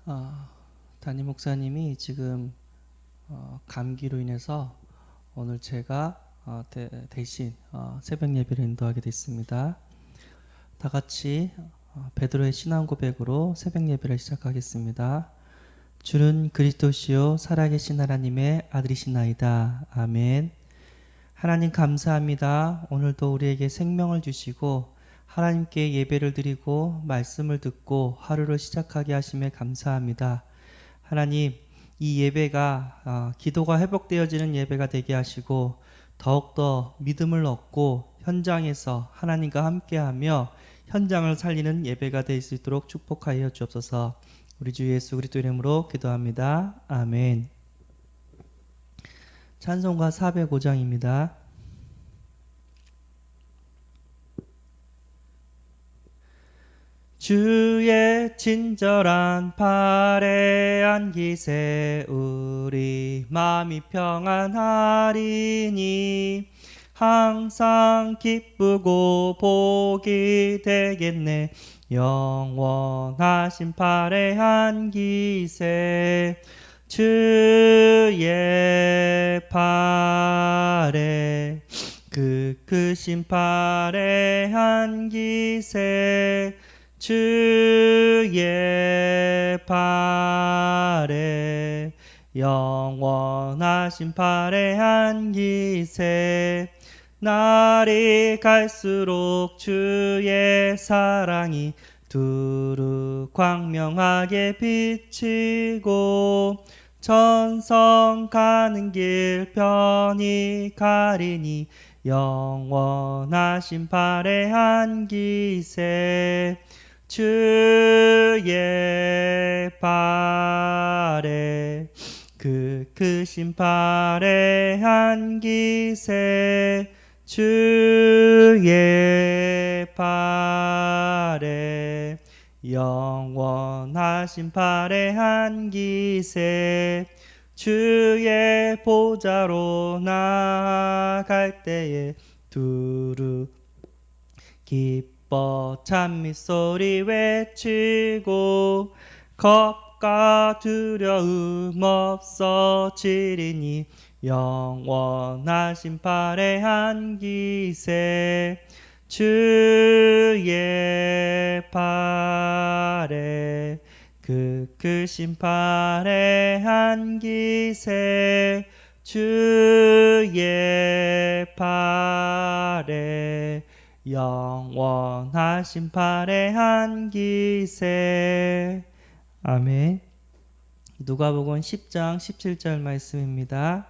어, 담임 목사님이 지금 감기로 인해서 오늘 제가 대신 새벽 예배를 인도하게 됐습니다. 다 같이 베드로의 신앙 고백으로 새벽 예배를 시작하겠습니다. 주는 그리스도시요 살아계신 하나님의 아들이시나이다. 아멘. 하나님 감사합니다. 오늘도 우리에게 생명을 주시고 하나님께 예배를 드리고 말씀을 듣고 하루를 시작하게 하심에 감사합니다. 하나님, 이 예배가 기도가 회복되어지는 예배가 되게 하시고 더욱더 믿음을 얻고 현장에서 하나님과 함께하며 현장을 살리는 예배가 될 수 있도록 축복하여 주옵소서. 우리 주 예수 그리스도 이름으로 기도합니다. 아멘. 찬송가 405장입니다. 주의 친절한 팔에 안기세 우리 마음이 평안하리니 항상 기쁘고 복이 되겠네. 영원하신 팔에 안기세 주의 팔에 그 크신 팔에 안기세 주의 팔에 영원하신 팔에 안기세 날이 갈수록 주의 사랑이 두루 광명하게 비치고 천성 가는 길 편히 가리니 영원하신 팔에 안기세 주의 팔에 그 크신 팔에 안기세 주의 팔에 영원하신 팔에 안기세 주의 보좌로 나아갈 때에 두루 기뻐 찬미소리 외치고 겁과 두려움 없어지리니 영원하신 팔에 안기세 주의 팔에 그 크신 팔에 안기세 주의 팔에 영원하신 팔에 안기세 아멘. 누가복음 10장 17절 말씀입니다.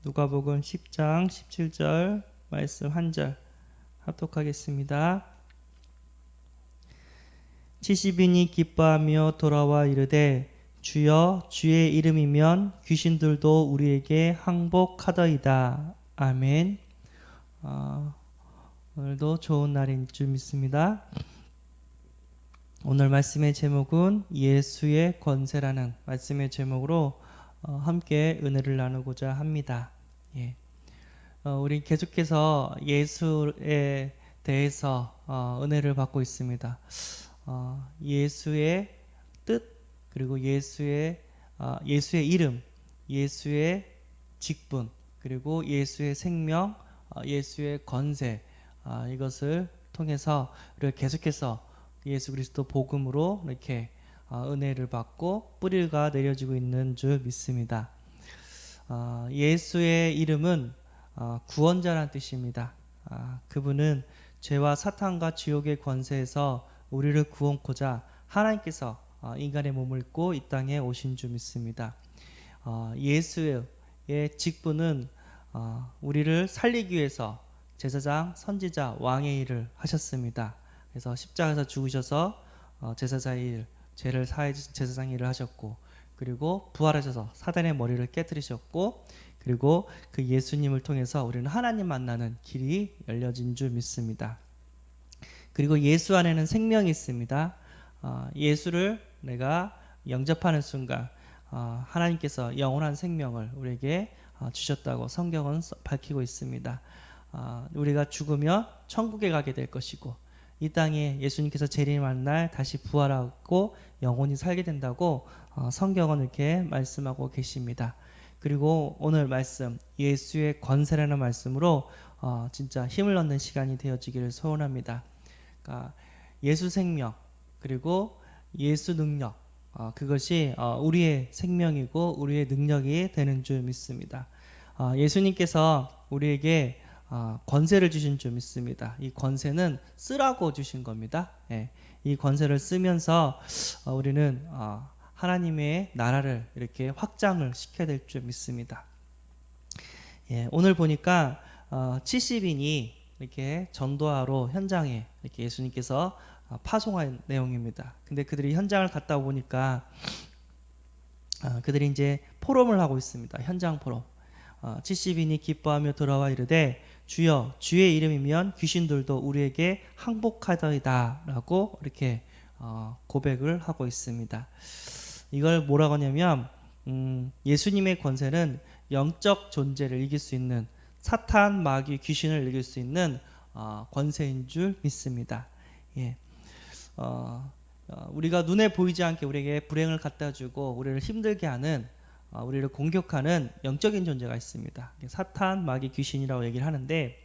누가복음 10장 17절 말씀 한 절 합독하겠습니다. 70인이 기뻐하며 돌아와 이르되 주여 주의 이름이면 귀신들도 우리에게 항복하더이다. 아멘. 오늘도 좋은 날인 줄 믿습니다. 오늘 말씀의 제목은 예수의 권세라는 말씀의 제목으로 함께 은혜를 나누고자 합니다. 우리 계속해서 예수에 대해서 은혜를 받고 있습니다. 예수의 뜻 그리고 예수의 이름, 예수의 직분 그리고 예수의 생명, 예수의 권세 이것을 통해서 우리가 계속해서 예수 그리스도 복음으로 이렇게 은혜를 받고 뿌리가 내려지고 있는 줄 믿습니다. 예수의 이름은 구원자라는 뜻입니다. 그분은 죄와 사탄과 지옥의 권세에서 우리를 구원코자 하나님께서 인간의 몸을 입고 이 땅에 오신 줄 믿습니다. 예수의 직분은 우리를 살리기 위해서 제사장, 선지자, 왕의 일을 하셨습니다. 그래서 십자가에서 죽으셔서 제사장의 일, 죄를 사해 주신 제사장의 일을 하셨고 그리고 부활하셔서 사단의 머리를 깨뜨리셨고 그리고 그 예수님을 통해서 우리는 하나님 만나는 길이 열려진 줄 믿습니다. 그리고 예수 안에는 생명이 있습니다. 예수를 내가 영접하는 순간 하나님께서 영원한 생명을 우리에게 주셨다고 성경은 밝히고 있습니다. 우리가 죽으면 천국에 가게 될 것이고 이 땅에 예수님께서 재림할 날 다시 부활하고 영원히 살게 된다고 성경은 이렇게 말씀하고 계십니다. 그리고 오늘 말씀 예수의 권세라는 말씀으로 진짜 힘을 얻는 시간이 되어지기를 소원합니다. 그러니까 예수 생명 그리고 예수 능력 그것이 우리의 생명이고 우리의 능력이 되는 줄 믿습니다. 예수님께서 우리에게 권세를 주신 줄 믿습니다. 이 권세는 쓰라고 주신 겁니다. 예, 이 권세를 쓰면서 우리는 하나님의 나라를 이렇게 확장을 시켜야 될 줄 믿습니다. 예, 오늘 보니까 70인이 이렇게 전도하러 현장에 이렇게 예수님께서 파송한 내용입니다. 근데 그들이 현장을 갔다 보니까 그들이 이제 포럼을 하고 있습니다. 현장 포럼. 70인이 기뻐하며 돌아와 이르되 주여 주의 이름이면 귀신들도 우리에게 항복하더이다라고 이렇게 고백을 하고 있습니다. 이걸 뭐라고 하냐면 예수님의 권세는 영적 존재를 이길 수 있는 사탄, 마귀, 귀신을 이길 수 있는 권세인 줄 믿습니다. 예. 우리가 눈에 보이지 않게 우리에게 불행을 갖다 주고 우리를 힘들게 하는 우리를 공격하는 영적인 존재가 있습니다. 사탄, 마귀, 귀신이라고 얘기를 하는데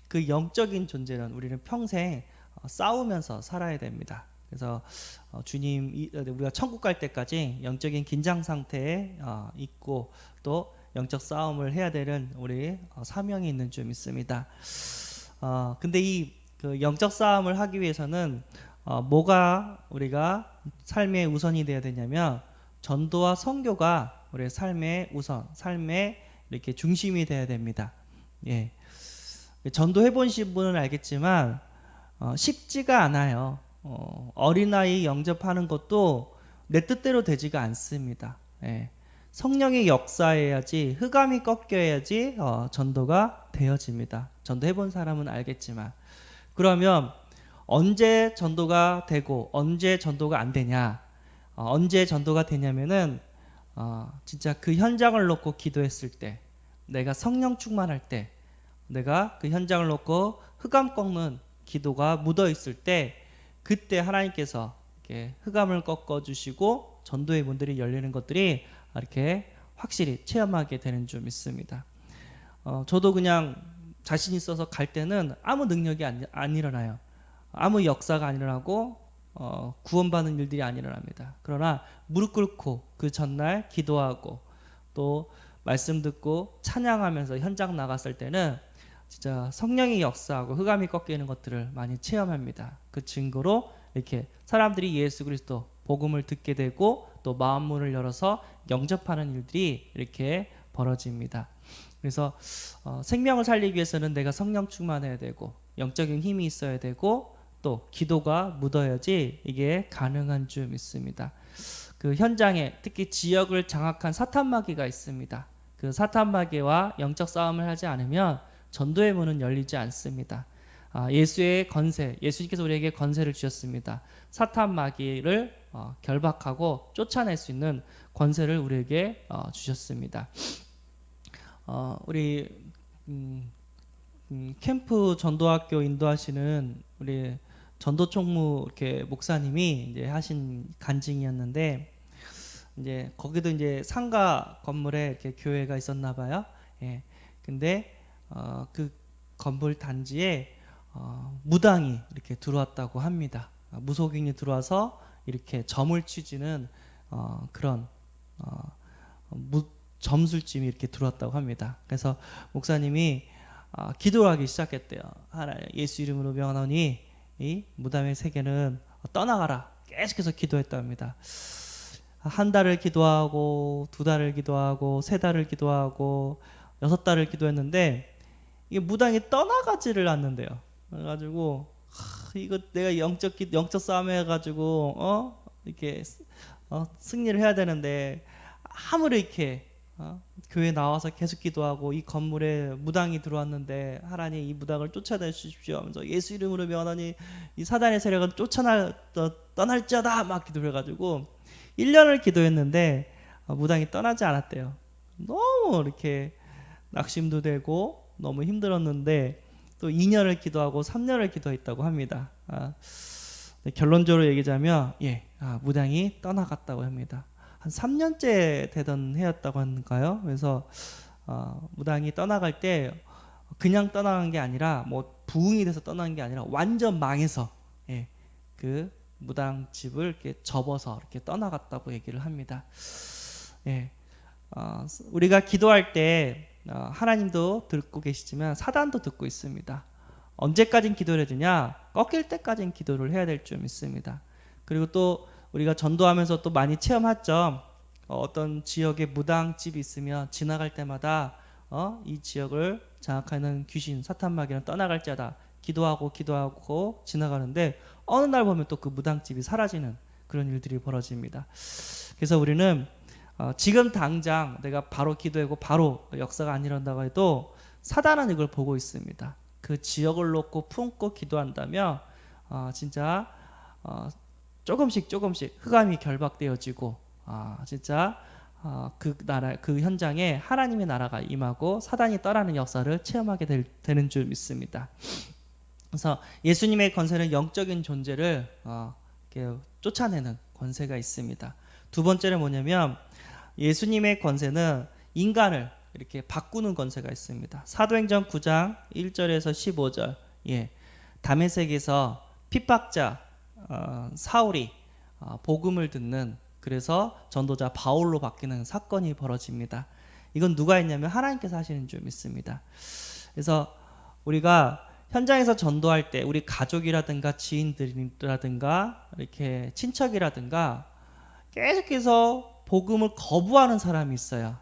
그 영적인 존재는 우리는 평생 싸우면서 살아야 됩니다. 그래서 주님 우리가 천국 갈 때까지 영적인 긴장 상태에 있고 또 영적 싸움을 해야 되는 우리 사명이 있는 줄 믿습니다. 근데 이 그 영적 싸움을 하기 위해서는 뭐가 우리가 삶의 우선이 되어야 되냐면 전도와 선교가 우리의 삶의 우선, 삶의 이렇게 중심이 되어야 됩니다. 예. 전도해 보신 분은 알겠지만 쉽지가 않아요. 어린아이 영접하는 것도 내 뜻대로 되지가 않습니다. 예. 성령의 역사해야지 흑암이 꺾여야지 전도가 되어집니다. 전도해 본 사람은 알겠지만 그러면 언제 전도가 되고 언제 전도가 안 되냐? 언제 전도가 되냐면은 진짜 그 현장을 놓고 기도했을 때, 내가 성령 충만할 때, 내가 그 현장을 놓고 흑암 꺾는 기도가 묻어 있을 때, 그때 하나님께서 이렇게 흑암을 꺾어 주시고 전도의 문들이 열리는 것들이 이렇게 확실히 체험하게 되는 줄 믿습니다. 저도 그냥 자신 있어서 갈 때는 아무 능력이 안 일어나요. 아무 역사가 안 일어나고 구원받는 일들이 안 일어납니다. 그러나 무릎 꿇고 그 전날 기도하고 또 말씀 듣고 찬양하면서 현장 나갔을 때는 진짜 성령의 역사하고 흑암이 꺾이는 것들을 많이 체험합니다. 그 증거로 이렇게 사람들이 예수 그리스도 복음을 듣게 되고 또 마음문을 열어서 영접하는 일들이 이렇게 벌어집니다. 그래서 생명을 살리기 위해서는 내가 성령 충만해야 되고 영적인 힘이 있어야 되고 또 기도가 묻어야지 이게 가능한 줄 믿습니다. 그 현장에 특히 지역을 장악한 사탄마귀가 있습니다. 그 사탄마귀와 영적 싸움을 하지 않으면 전도의 문은 열리지 않습니다. 예수의 권세, 예수님께서 우리에게 권세를 주셨습니다. 사탄마귀를 결박하고 쫓아낼 수 있는 권세를 우리에게 주셨습니다. 우리 캠프 전도학교 인도하시는 우리 전도 총무 이렇게 목사님이 이제 하신 간증이었는데 이제 거기도 이제 상가 건물에 이렇게 교회가 있었나 봐요. 예. 근데 그 건물 단지에 무당이 이렇게 들어왔다고 합니다. 무속인이 들어와서 이렇게 점을 치지는 그런 점술집이 이렇게 들어왔다고 합니다. 그래서 목사님이 기도하기 시작했대요. 예수 이름으로 명하노니 이 무당의 세계는 떠나가라. 계속해서 기도했다 합니다. 한 달을 기도하고 2달을 기도하고 3달을 기도하고 6달을 기도했는데 이게 무당이 떠나가지를 않는데요. 그래가지고 이거 내가 영적 싸움 해가지고 이렇게 승리를 해야 되는데 아무리 이렇게 교회 나와서 계속 기도하고 이 건물에 무당이 들어왔는데 하나님 이 무당을 쫓아내 주십시오 하면서 예수 이름으로 명하노니 이 사단의 세력은 떠날지어다 막 기도해가지고 1년을 기도했는데 무당이 떠나지 않았대요. 너무 이렇게 낙심도 되고 너무 힘들었는데 또 2년을 기도하고 3년을 기도했다고 합니다. 네, 결론적으로 얘기하자면 무당이 떠나갔다고 합니다. 한 3년째 되던 해였다고 하는가요? 그래서 무당이 떠나갈 때 그냥 떠나간 게 아니라 뭐 부흥이 돼서 떠나는 게 아니라 완전 망해서 그 무당 집을 이렇게 접어서 이렇게 떠나갔다고 얘기를 합니다. 우리가 기도할 때 하나님도 듣고 계시지만 사단도 듣고 있습니다. 언제까진 기도를 해주냐? 꺾일 때까지는 기도를 해야 될 줄 믿습니다. 그리고 또 우리가 전도하면서 또 많이 체험했죠. 어떤 지역에 무당집이 있으면 지나갈 때마다 이 지역을 장악하는 귀신 사탄마귀는 떠나갈지어다 기도하고 지나가는데 어느 날 보면 또 그 무당집이 사라지는 그런 일들이 벌어집니다. 그래서 우리는 지금 당장 내가 바로 기도하고 바로 역사가 안 일어난다고 해도 사단은 이걸 보고 있습니다. 그 지역을 놓고 품고 기도한다면 진짜 조금씩 흑암이 결박되어지고 진짜 그 나라 그 현장에 하나님의 나라가 임하고 사단이 떠나는 역사를 체험하게 되는 줄 믿습니다. 그래서 예수님의 권세는 영적인 존재를 이렇게 쫓아내는 권세가 있습니다. 두 번째는 뭐냐면 예수님의 권세는 인간을 이렇게 바꾸는 권세가 있습니다. 사도행전 9장 1절에서 15절 다메섹에서 핍박자 사울이 복음을 듣는 그래서 전도자 바울로 바뀌는 사건이 벌어집니다. 이건 누가 했냐면 하나님께서 하시는 줄 믿습니다. 그래서 우리가 현장에서 전도할 때 우리 가족이라든가 지인들이라든가 이렇게 친척이라든가 계속해서 복음을 거부하는 사람이 있어요.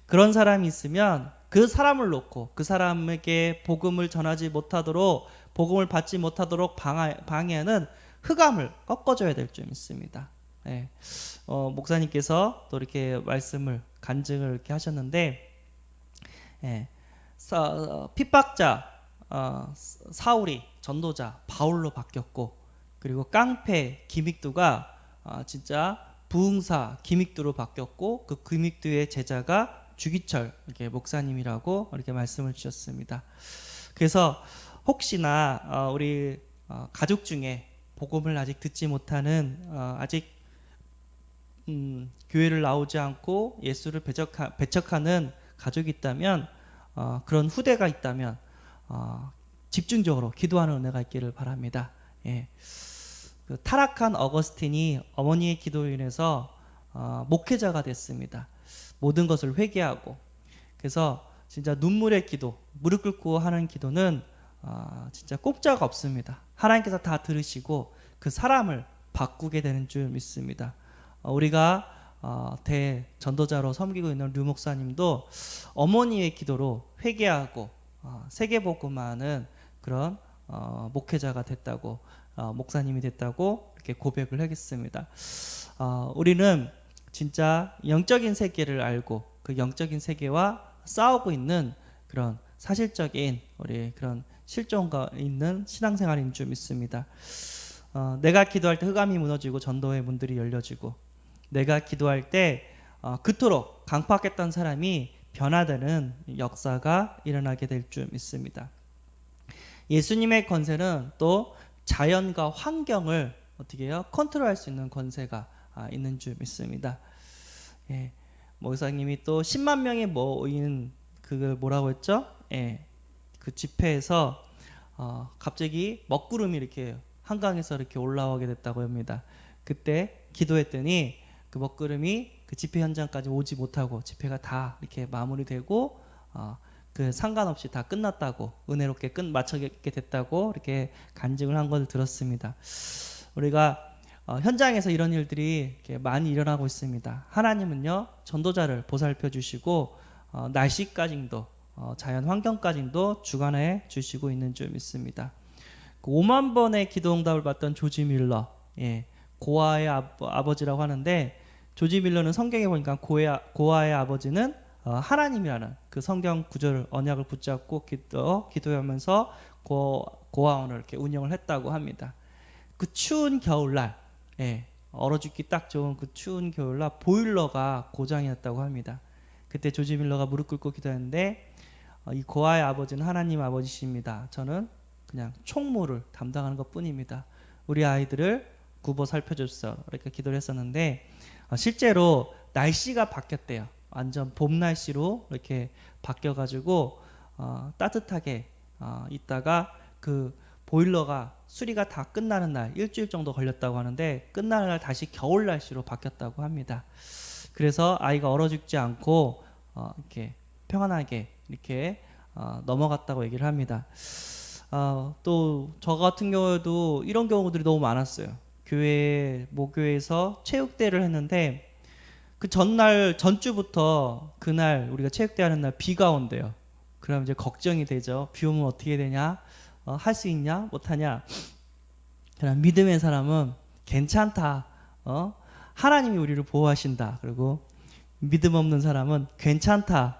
그런 사람이 있으면 그 사람을 놓고 그 사람에게 복음을 전하지 못하도록 복음을 받지 못하도록 방해하는 흑암을 꺾어줘야 될 줄 믿습니다. 목사님께서 또 이렇게 말씀을 간증을 이렇게 하셨는데 핍박자 사울이 전도자 바울로 바뀌었고 그리고 깡패 기믹두가 진짜 부흥사 기믹두로 바뀌었고 그 기믹두의 제자가 주기철 이렇게 목사님이라고 이렇게 말씀을 주셨습니다. 그래서 혹시나 우리 가족 중에 복음을 아직 듣지 못하는 아직 교회를 나오지 않고 예수를 배척하는 가족이 있다면 그런 후대가 있다면 집중적으로 기도하는 은혜가 있기를 바랍니다. 그 타락한 어거스틴이 어머니의 기도로 인해서 목회자가 됐습니다. 모든 것을 회개하고 그래서 진짜 눈물의 기도, 무릎 꿇고 하는 기도는 진짜 공짜가 없습니다. 하나님께서 다 들으시고 그 사람을 바꾸게 되는 줄 믿습니다. 우리가 대전도자로 섬기고 있는 류 목사님도 어머니의 기도로 회개하고 세계복음화하는 그런 목회자가 됐다고 목사님이 됐다고 이렇게 고백을 하겠습니다. 우리는 진짜 영적인 세계를 알고 그 영적인 세계와 싸우고 있는 그런 사실적인 우리 그런 실존과 있는 신앙생활인 줄 믿습니다. 내가 기도할 때 흑암이 무너지고 전도의 문들이 열려지고 내가 기도할 때 그토록 강팍했던 사람이 변화되는 역사가 일어나게 될 줄 믿습니다. 예수님의 권세는 또 자연과 환경을 어떻게 해요? 컨트롤할 수 있는 권세가 있는 줄 믿습니다. 목사님이 또 10만 명이 모인 그걸 뭐라고 했죠? 그 집회에서 갑자기 먹구름이 이렇게 한강에서 이렇게 올라오게 됐다고 합니다. 그때 기도했더니 그 먹구름이 그 집회 현장까지 오지 못하고 집회가 다 이렇게 마무리되고 그 상관없이 다 끝났다고 은혜롭게 마치게 됐다고 이렇게 간증을 한 것을 들었습니다. 우리가 현장에서 이런 일들이 이렇게 많이 일어나고 있습니다. 하나님은요 전도자를 보살펴 주시고 날씨까지도 자연 환경까지도 주관해 주시고 있는 줄 믿습니다. 그 5만 번의 기도 응답을 받던 조지 밀러, 고아의 아버지라고 하는데 조지 밀러는 성경에 보니까 고아의 아버지는 하나님이라는 그 성경 구절 언약을 붙잡고 기도하면서 고아원을 이렇게 운영을 했다고 합니다. 그 추운 겨울날, 얼어 죽기 딱 좋은 그 추운 겨울날 보일러가 고장이었다고 합니다. 그때 조지 밀러가 무릎 꿇고 기도했는데 이 고아의 아버지는 하나님 아버지십니다. 저는 그냥 총무를 담당하는 것뿐입니다. 우리 아이들을 굽어 살펴줬어. 이렇게 기도를 했었는데 실제로 날씨가 바뀌었대요. 완전 봄 날씨로 이렇게 바뀌어가지고 따뜻하게 있다가 그 보일러가 수리가 다 끝나는 날 일주일 정도 걸렸다고 하는데 끝나는 날 다시 겨울 날씨로 바뀌었다고 합니다. 그래서 아이가 얼어 죽지 않고 이렇게 평안하게 이렇게 넘어갔다고 얘기를 합니다. 또 저 같은 경우에도 이런 경우들이 너무 많았어요. 모교에서 체육대회를 했는데 그 전주부터 그날 우리가 체육대회 하는 날 비가 온대요. 그럼 이제 걱정이 되죠. 비 오면 어떻게 되냐? 할 수 있냐? 못하냐? 그러나 믿음의 사람은 괜찮다. 하나님이 우리를 보호하신다. 그리고 믿음 없는 사람은 괜찮다.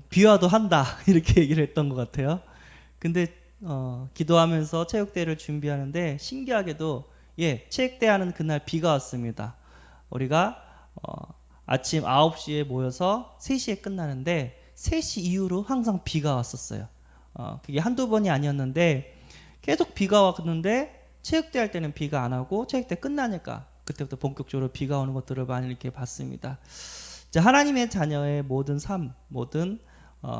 비 와도 한다. 이렇게 얘기를 했던 것 같아요. 근데 기도하면서 체육대회를 준비하는데 신기하게도 체육대회 하는 그날 비가 왔습니다. 우리가 아침 9시에 모여서 3시에 끝나는데 3시 이후로 항상 비가 왔었어요. 그게 한두 번이 아니었는데 계속 비가 왔는데 체육대회 할 때는 비가 안 오고 체육대회 끝나니까 그때부터 본격적으로 비가 오는 것들을 많이 이렇게 봤습니다. 하나님의 자녀의 모든 삶, 모든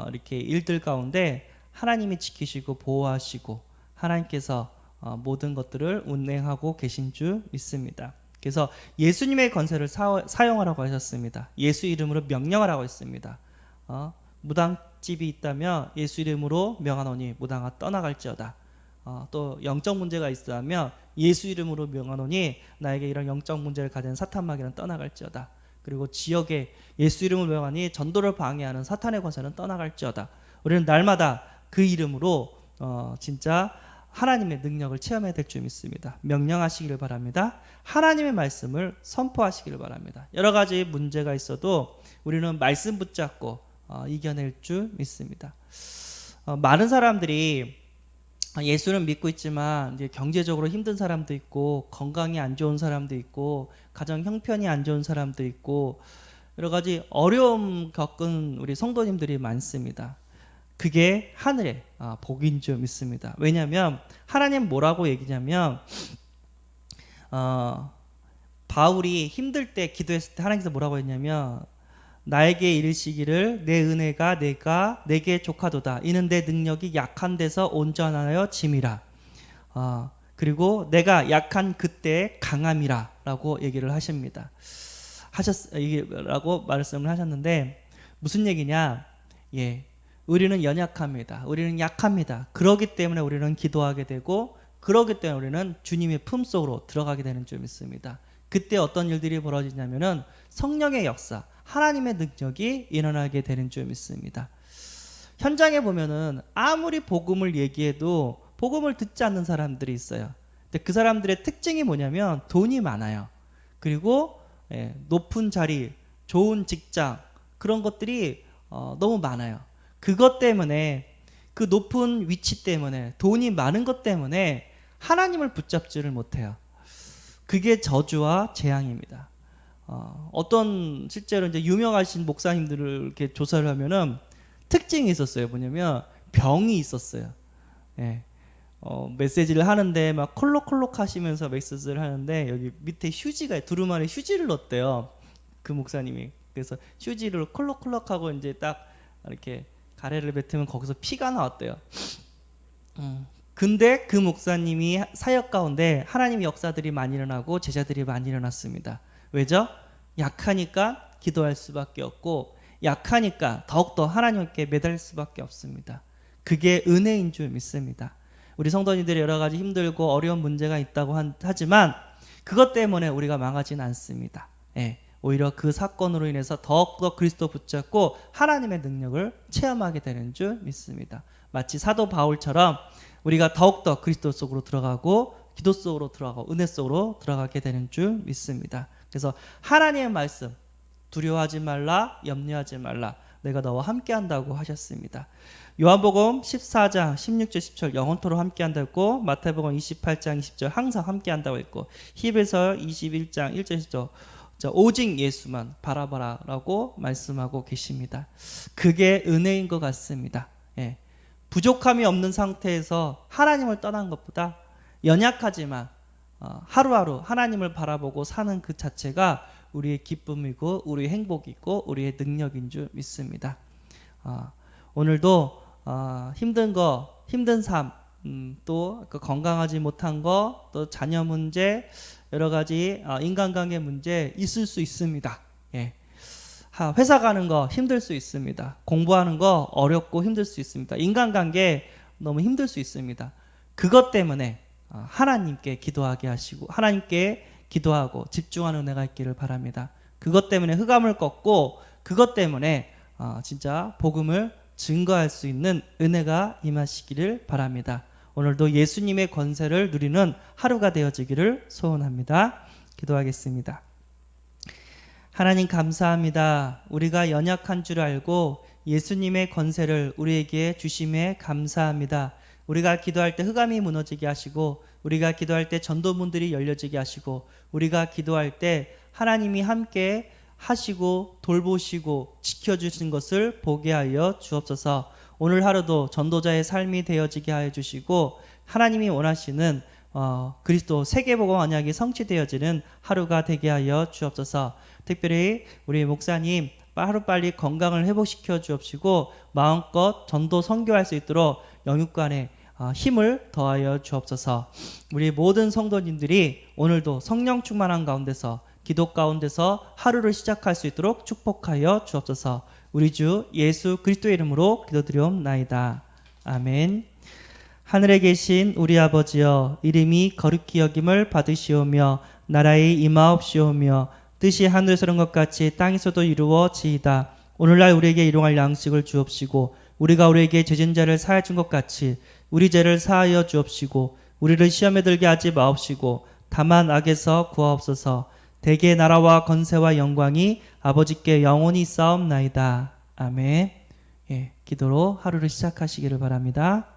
이렇게 일들 가운데 하나님이 지키시고 보호하시고 하나님께서 모든 것들을 운행하고 계신 줄 믿습니다. 그래서 예수님의 권세를 사용하라고 하셨습니다. 예수 이름으로 명령하라고 했습니다. 무당집이 있다면 예수 이름으로 명하노니 무당아 떠나갈지어다. 또 영적 문제가 있다면 예수 이름으로 명하노니 나에게 이런 영적 문제를 가진 사탄 마귀는 떠나갈지어다. 그리고 지역에 예수 이름을 명하니 전도를 방해하는 사탄의 권세는 떠나갈지어다. 우리는 날마다 그 이름으로 진짜 하나님의 능력을 체험해야 될 줄 믿습니다. 명령하시기를 바랍니다. 하나님의 말씀을 선포하시기를 바랍니다. 여러 가지 문제가 있어도 우리는 말씀 붙잡고 이겨낼 줄 믿습니다. 많은 사람들이 예수는 믿고 있지만 이제 경제적으로 힘든 사람도 있고 건강이 안 좋은 사람도 있고 가정 형편이 안 좋은 사람도 있고 여러 가지 어려움 겪은 우리 성도님들이 많습니다. 그게 하늘의 복인 줄 믿습니다. 왜냐하면 하나님 뭐라고 얘기냐면 바울이 힘들 때 기도했을 때 하나님께서 뭐라고 했냐면 나에게 이르시기를 내 은혜가 내게 족하도다. 이는 내 능력이 약한 데서 온전하여 짐이라. 그리고 내가 약한 그때의 강함이라 라고 얘기를 하십니다. 라고 말씀을 하셨는데 무슨 얘기냐? 우리는 연약합니다. 우리는 약합니다. 그렇기 때문에 우리는 기도하게 되고 그렇기 때문에 우리는 주님의 품속으로 들어가게 되는 줄 믿습니다. 그때 어떤 일들이 벌어지냐면은 성령의 역사, 하나님의 능력이 일어나게 되는 줄 믿습니다. 현장에 보면은 아무리 복음을 얘기해도 복음을 듣지 않는 사람들이 있어요. 근데 그 사람들의 특징이 뭐냐면 돈이 많아요. 그리고 높은 자리, 좋은 직장 그런 것들이 너무 많아요. 그것 때문에 그 높은 위치 때문에 돈이 많은 것 때문에 하나님을 붙잡지를 못해요. 그게 저주와 재앙입니다. 어떤 실제로 이제 유명하신 목사님들을 이렇게 조사를 하면은 특징이 있었어요. 뭐냐면 병이 있었어요. 메시지를 하는데 막 콜록콜록 하시면서 메시지를 하는데 여기 밑에 휴지가 두루마리 휴지를 넣었대요. 그 목사님이. 그래서 휴지를 콜록콜록하고 이제 딱 이렇게 가래를 뱉으면 거기서 피가 나왔대요. 근데 그 목사님이 사역 가운데 하나님의 역사들이 많이 일어나고 제자들이 많이 일어났습니다. 왜죠? 약하니까 기도할 수밖에 없고 약하니까 더욱더 하나님께 매달릴 수밖에 없습니다. 그게 은혜인 줄 믿습니다. 우리 성도님들이 여러 가지 힘들고 어려운 문제가 있다고 하지만 그것 때문에 우리가 망하지는 않습니다. 오히려 그 사건으로 인해서 더욱더 그리스도 붙잡고 하나님의 능력을 체험하게 되는 줄 믿습니다. 마치 사도 바울처럼 우리가 더욱더 그리스도 속으로 들어가고 기도 속으로 들어가고 은혜 속으로 들어가게 되는 줄 믿습니다. 그래서 하나님의 말씀 두려워하지 말라 염려하지 말라 내가 너와 함께한다고 하셨습니다. 요한복음 14장 16절 10절 영원토록 함께한다고 했고 마태복음 28장 20절 항상 함께한다고 했고 히브리서 21장 1절 10절 자, 오직 예수만 바라봐라라고 말씀하고 계십니다. 그게 은혜인 것 같습니다. 예. 부족함이 없는 상태에서 하나님을 떠난 것보다 연약하지만 하루하루 하나님을 바라보고 사는 그 자체가 우리의 기쁨이고 우리의 행복이고 우리의 능력인 줄 믿습니다. 오늘도 힘든 거, 힘든 삶, 또 건강하지 못한 거, 또 자녀 문제, 여러 가지 인간관계 문제 있을 수 있습니다. 예. 회사 가는 거 힘들 수 있습니다. 공부하는 거 어렵고 힘들 수 있습니다. 인간관계 너무 힘들 수 있습니다. 그것 때문에 하나님께 기도하게 하시고 하나님께 기도하고 집중하는 은혜가 있기를 바랍니다. 그것 때문에 흑암을 꺾고 그것 때문에 진짜 복음을 증거할 수 있는 은혜가 임하시기를 바랍니다. 오늘도 예수님의 권세를 누리는 하루가 되어지기를 소원합니다. 기도하겠습니다. 하나님 감사합니다. 우리가 연약한 줄 알고 예수님의 권세를 우리에게 주심에 감사합니다. 우리가 기도할 때 흑암이 무너지게 하시고 우리가 기도할 때 전도문들이 열려지게 하시고 우리가 기도할 때 하나님이 함께 하시고 돌보시고 지켜주신 것을 보게 하여 주옵소서. 오늘 하루도 전도자의 삶이 되어지게 하여 주시고 하나님이 원하시는 그리스도 세계복음 언약이 성취되어지는 하루가 되게 하여 주옵소서. 특별히 우리 목사님 하루빨리 건강을 회복시켜 주옵시고 마음껏 전도 선교할 수 있도록 영육간에 힘을 더하여 주옵소서. 우리 모든 성도님들이 오늘도 성령 충만한 가운데서 기도 가운데서 하루를 시작할 수 있도록 축복하여 주옵소서. 우리 주 예수 그리스도의 이름으로 기도드리옵나이다. 아멘. 하늘에 계신 우리 아버지여, 이름이 거룩히 여김을 받으시오며 나라의 임하옵시오며 뜻이 하늘에서 이룬 것 같이 땅에서도 이루어지이다. 오늘날 우리에게 일용할 양식을 주옵시고 우리가 우리에게 죄진 자를 사하여 준 것 같이 우리 죄를 사하여 주옵시고 우리를 시험에 들게 하지 마옵시고 다만 악에서 구하옵소서. 대개 나라와 권세와 영광이 아버지께 영원히 있사옵나이다. 아멘. 예, 기도로 하루를 시작하시기를 바랍니다.